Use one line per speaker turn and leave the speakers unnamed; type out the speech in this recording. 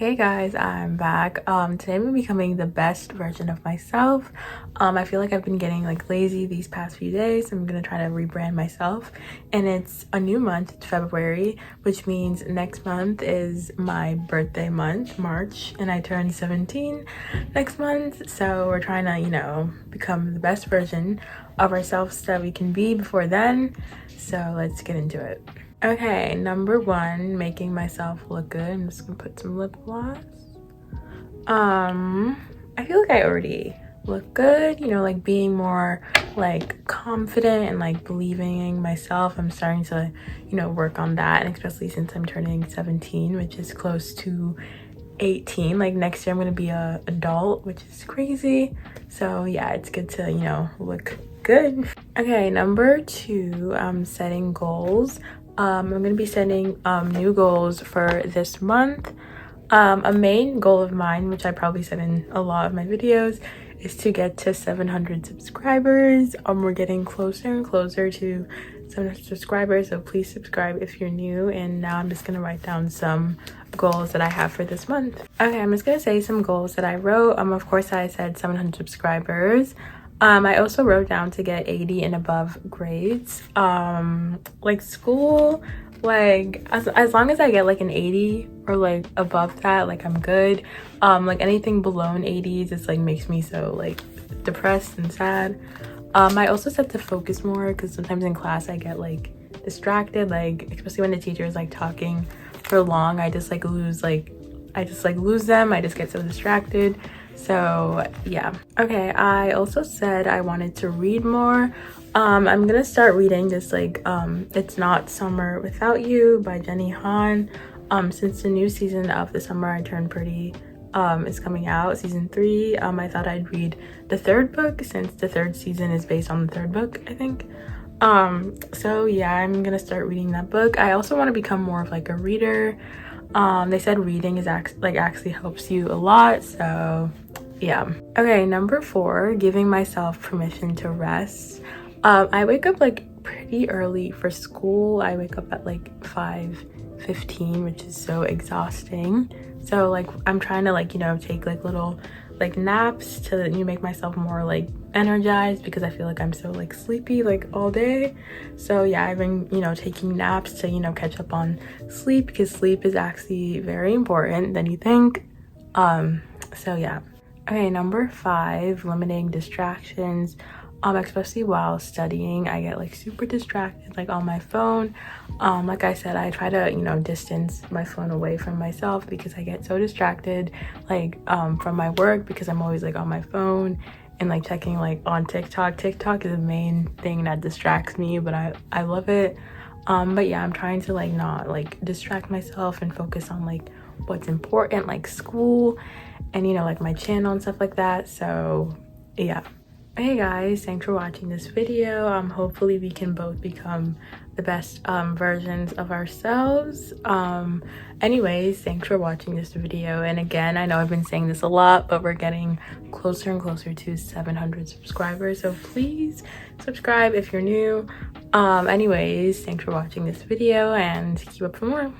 Hey guys, I'm back. Today I'm gonna be becoming the best version of myself. I feel like I've been getting like lazy these past few days. I'm gonna try to rebrand myself, and it's a new month. It's February, which means next month is my birthday month, March, and I turn 17 next month. So we're trying to, become the best version of ourselves that we can be before then. So let's get into it. Okay, number one, making myself look good. I'm just gonna put some lip gloss. I feel like I already look good, like being more like confident and like believing in myself. I'm starting to, work on that, and especially since I'm turning 17, which is close to 18. Like next year I'm gonna be a adult, which is crazy. So yeah, it's good to, look good. Okay, number two, setting goals. I'm gonna be setting new goals for this month. A main goal of mine, which I probably said in a lot of my videos, is to get to 700 subscribers. We're getting closer and closer to 700 subscribers, so please subscribe if you're new. And now I'm just gonna write down some goals that I have for this month. Okay, I'm just gonna say some goals that I wrote. Of course I said 700 subscribers. I also wrote down to get 80 and above grades. Like school, like as long as I get like an 80 or like above that, like I'm good. Like anything below an 80 just like makes me so like depressed and sad. I also said to focus more because sometimes in class I get like distracted, like especially when the teacher is like talking for long. I just lose them. I just get so distracted. So yeah. Okay, I also said I wanted to read more. I'm gonna start reading this like It's Not Summer Without You by Jenny Han. Since the new season of The Summer I Turned Pretty is coming out, season 3, I thought I'd read the third book since the third season is based on the third book, I think. So yeah, I'm gonna start reading that book. I also want to become more of like a reader. They said reading is actually helps you a lot, so yeah. Okay, number 4, giving myself permission to rest. I wake up like pretty early for school. I wake up at like 5:15, which is so exhausting. So like I'm trying to like take like little like naps to make myself more like energized, because I feel like I'm so like sleepy like all day. So yeah, I've been taking naps to catch up on sleep, because sleep is actually very important than you think. So yeah. Okay, number 5, limiting distractions. Especially while studying, I get like super distracted like on my phone. Like I said, I try to distance my phone away from myself, because I get so distracted like from my work, because I'm always like on my phone and like checking like on TikTok is the main thing that distracts me, but I love it. But yeah, I'm trying to like not like distract myself and focus on like what's important, like school and like my channel and stuff like that. So yeah. Hey guys, thanks for watching this video. Hopefully we can both become the best versions of ourselves. Anyways, thanks for watching this video. And again, I know I've been saying this a lot, but we're getting closer and closer to 700 subscribers, so please subscribe if you're new. Anyways, thanks for watching this video, and keep up for more.